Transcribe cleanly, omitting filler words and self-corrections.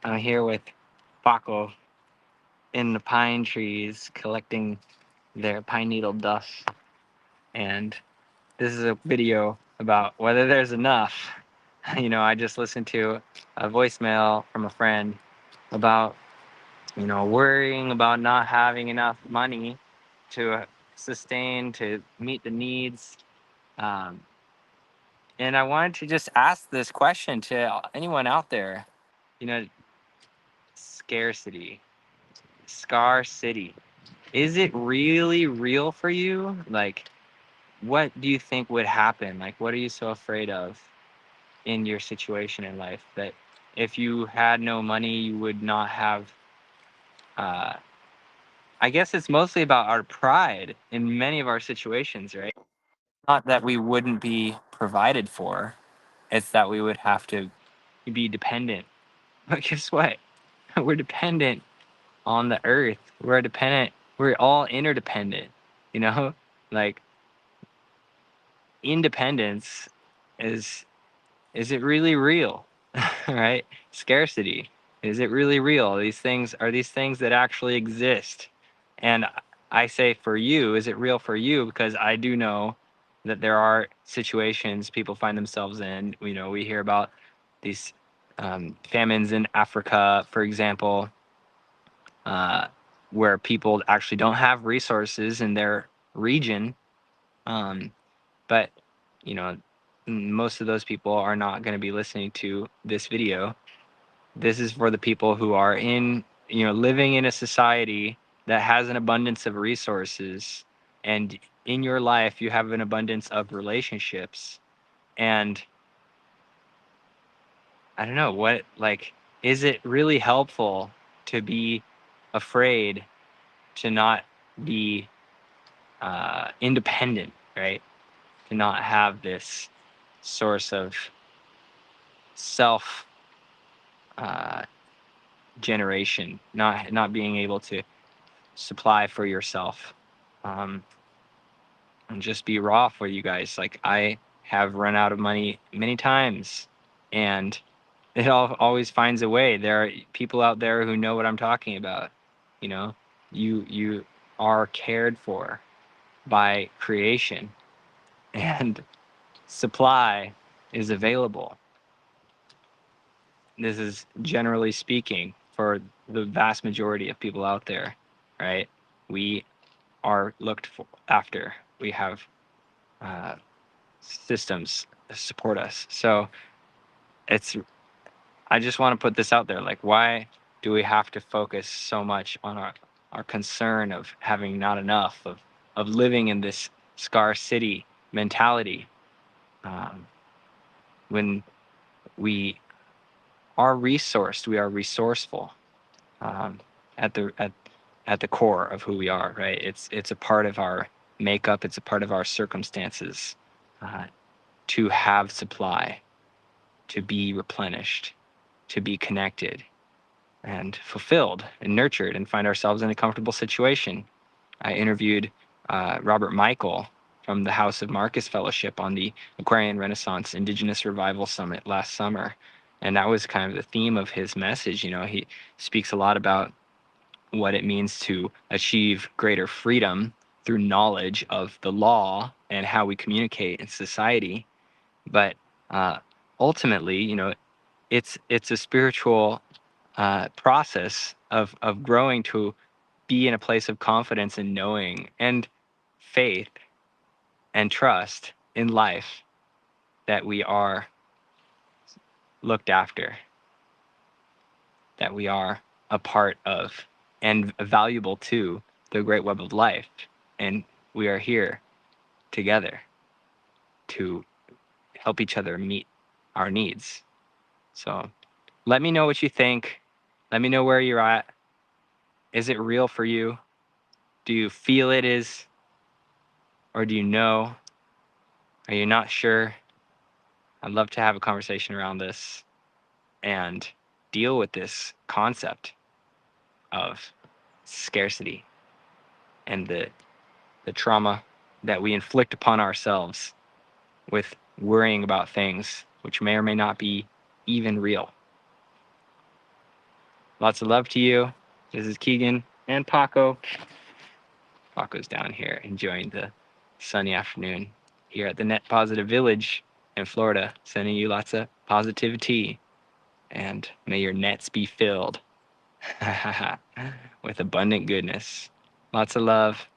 I'm here with Paco in the pine trees collecting their pine needle dust. And this is a video about whether there's enough. I just listened to a voicemail from a friend about, worrying about not having enough money to sustain, to meet the needs. Um, and I wanted to just ask this question to anyone out there, you know, scarcity, Scar City. Is it really real for you? Like, what do you think would happen? Like, what are you so afraid of in your situation in life that if you had no money, you would not have? Uh, I guess it's mostly about our pride in many of our situations, right? Not that we wouldn't be provided for, it's that we would have to be dependent. But guess what? We're dependent on the earth. We're dependent. We're all interdependent, you know? Like, independence is it really real? Right? Scarcity, is it really real? These things that actually exist? And I say, for you, is it real for you? Because I do know that there are situations people find themselves in. We hear about these famines in Africa, for example, uh, where people actually don't have resources in their region. um, but you know most of those people are not going to be listening to this video. This is for the people who are living in a society that has an abundance of resources, and in your life you have an abundance of relationships. And I don't know what, like, is it really helpful to be afraid to not be independent, right? To not have this source of self uh, generation, not being able to supply for yourself. um, and just be raw for you guys. Like, I have run out of money many times, and it always finds a way. There are people out there who know what I'm talking about. You know, you are cared for by creation, and supply is available. This is generally speaking for the vast majority of people out there, right? We are looked for after. We have uh, systems that support us. So it's, I just want to put this out there. Like, why do we have to focus so much on our concern of having not enough, of living in this scar city mentality, um, when we are resourced, we are resourceful, um, at the core of who we are, right? It's a part of our makeup. It's a part of our circumstances, uh, to have supply, to be replenished, to be connected and fulfilled and nurtured, and find ourselves in a comfortable situation. I interviewed Robert Michael from the House of Marcus Fellowship on the Aquarian Renaissance Indigenous Revival Summit last summer. And that was kind of the theme of his message. He speaks a lot about what it means to achieve greater freedom through knowledge of the law and how we communicate in society. But uh, ultimately, it's a spiritual process of growing to be in a place of confidence and knowing and faith and trust in life, that we are looked after, that we are a part of and valuable to the great web of life. And we are here together to help each other meet our needs. So let me know what you think. Let me know where you're at. Is it real for you? Do you feel it is? Or do you know? Are you not sure? I'd love to have a conversation around this and deal with this concept of scarcity and the trauma that we inflict upon ourselves with worrying about things which may or may not be even real. Lots of love to you. This is Keegan and Paco. Paco's down here enjoying the sunny afternoon here at the Net Positive Village in Florida, sending you lots of positivity. And may your nets be filled with abundant goodness. Lots of love.